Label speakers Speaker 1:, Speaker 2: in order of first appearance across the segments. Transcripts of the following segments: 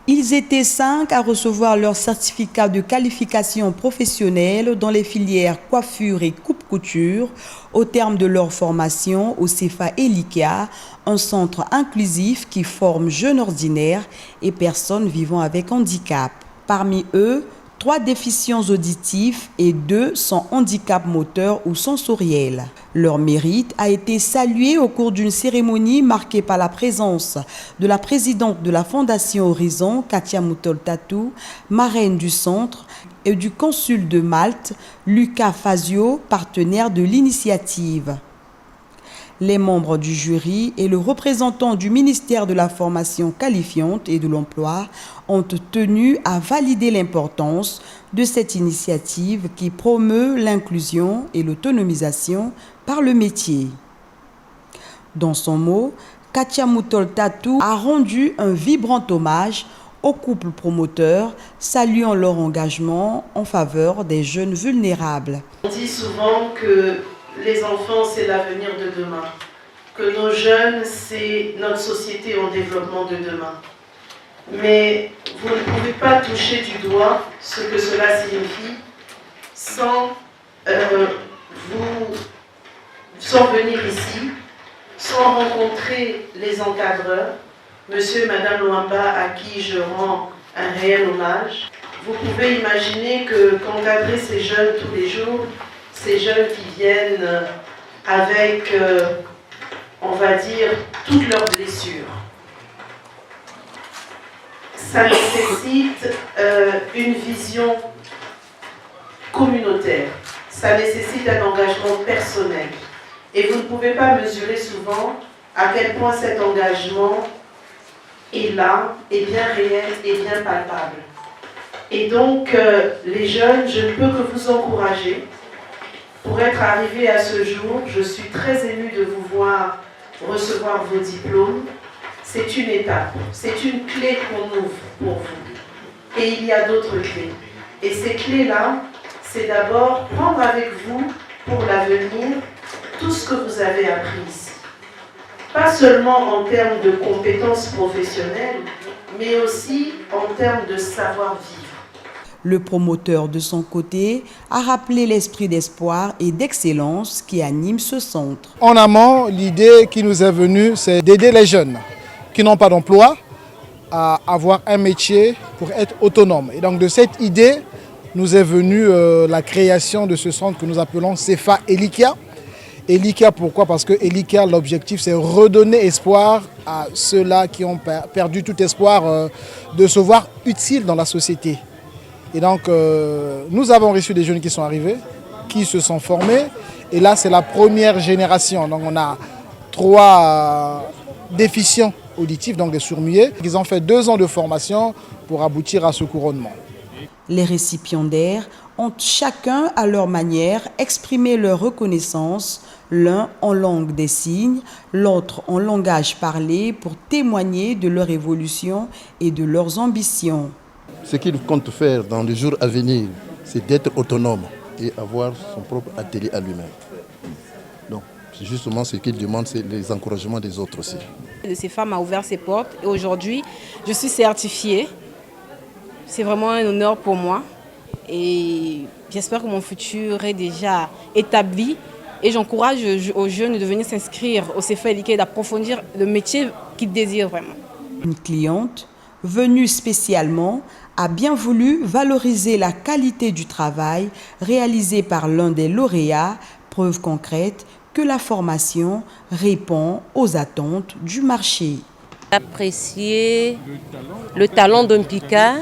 Speaker 1: Ils étaient 5 à recevoir leur certificat de qualification professionnelle dans les filières coiffure et coupe-couture au terme de leur formation au CFA Elikia, un centre inclusif qui forme jeunes ordinaires et personnes vivant avec handicap. Parmi eux, 3 déficients auditifs et 2 sans handicap moteur ou sensoriel. Leur mérite a été salué au cours d'une cérémonie marquée par la présence de la présidente de la Fondation Horizon, Katia Moutol-Tatou, marraine du centre, et du consul de Malte, Luca Fazio, partenaire de l'initiative. Les membres du jury et le représentant du ministère de la Formation qualifiante et de l'Emploi ont tenu à valider l'importance de cette initiative qui promeut l'inclusion et l'autonomisation par le métier. Dans son mot, Katia Moutol-Tatou a rendu un vibrant hommage aux couples promoteurs, saluant leur engagement en faveur des jeunes vulnérables.
Speaker 2: On dit souvent que les enfants, c'est l'avenir de demain, que nos jeunes, c'est notre société en développement de demain. Mais vous ne pouvez pas toucher du doigt ce que cela signifie sans venir ici, sans rencontrer les encadreurs, monsieur et madame Luamba, à qui je rends un réel hommage. Vous pouvez imaginer que qu'encadrer ces jeunes tous les jours, ces jeunes qui viennent avec, on va dire, toutes leurs blessures. Ça nécessite une vision communautaire, ça nécessite un engagement personnel. Et vous ne pouvez pas mesurer souvent à quel point cet engagement est là, est bien réel, est bien palpable. Et donc, les jeunes, je ne peux que vous encourager. Pour être arrivé à ce jour, je suis très émue de vous voir recevoir vos diplômes. C'est une étape, c'est une clé qu'on ouvre pour vous. Et il y a d'autres clés. Et ces clés-là, c'est d'abord prendre avec vous, pour l'avenir, tout ce que vous avez appris ici. Pas seulement en termes de compétences professionnelles, mais aussi en termes de savoir-vivre.
Speaker 1: Le promoteur, de son côté, a rappelé l'esprit d'espoir et d'excellence qui anime ce centre.
Speaker 3: En amont, l'idée qui nous est venue, c'est d'aider les jeunes qui n'ont pas d'emploi à avoir un métier pour être autonomes. Et donc de cette idée, nous est venue la création de ce centre que nous appelons CFA Elikia. Elikia, pourquoi? Parce que Elikia, l'objectif, c'est redonner espoir à ceux-là qui ont perdu tout espoir de se voir utiles dans la société. Et donc, nous avons reçu des jeunes qui sont arrivés, qui se sont formés. Et là, c'est la première génération. Donc, on a 3 déficients auditifs, donc des sourds-muets. Ils ont fait 2 ans de formation pour aboutir à ce couronnement.
Speaker 1: Les récipiendaires ont chacun à leur manière exprimé leur reconnaissance, l'un en langue des signes, l'autre en langage parlé pour témoigner de leur évolution et de leurs ambitions.
Speaker 4: Ce qu'il compte faire dans les jours à venir, c'est d'être autonome et avoir son propre atelier à lui-même. Donc, c'est justement ce qu'il demande, c'est les encouragements des autres aussi.
Speaker 5: Le CFA m'a ouvert ses portes et aujourd'hui, je suis certifiée. C'est vraiment un honneur pour moi et j'espère que mon futur est déjà établi. Et j'encourage aux jeunes de venir s'inscrire au CFA Elikia et d'approfondir le métier qu'ils désirent vraiment.
Speaker 1: Une cliente venue spécialement a bien voulu valoriser la qualité du travail réalisé par l'un des lauréats, preuve concrète que la formation répond aux attentes du marché.
Speaker 6: Apprécier le talent d'un Picard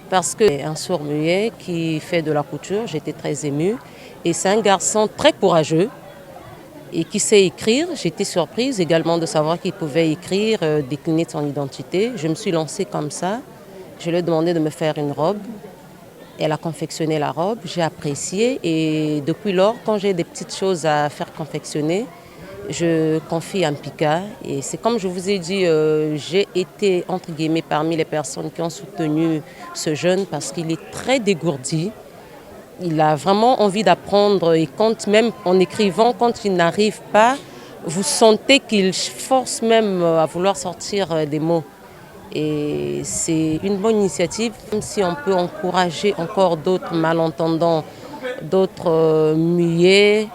Speaker 6: parce qu'un sourd-muet qui fait de la couture, j'étais très émue. Et c'est un garçon très courageux et qui sait écrire. J'étais surprise également de savoir qu'il pouvait écrire, décliner son identité. Je me suis lancée comme ça. Je lui ai demandé de me faire une robe. Elle a confectionné la robe, j'ai apprécié et depuis lors, quand j'ai des petites choses à faire confectionner, je confie à Mpika. Et c'est comme je vous ai dit, j'ai été entre guillemets parmi les personnes qui ont soutenu ce jeune parce qu'il est très dégourdi. Il a vraiment envie d'apprendre et quand même en écrivant, quand il n'arrive pas, vous sentez qu'il force même à vouloir sortir des mots. Et c'est une bonne initiative. Même si on peut encourager encore d'autres malentendants, d'autres muets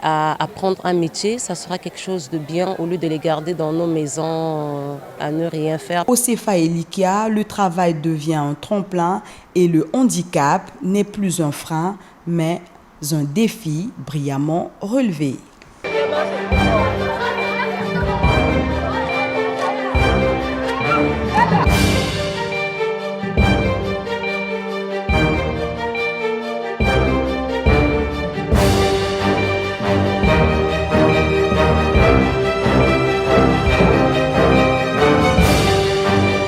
Speaker 6: à apprendre un métier, ça sera quelque chose de bien au lieu de les garder dans nos maisons à ne rien faire.
Speaker 1: Au CFA Elikia, le travail devient un tremplin et le handicap n'est plus un frein, mais un défi brillamment relevé.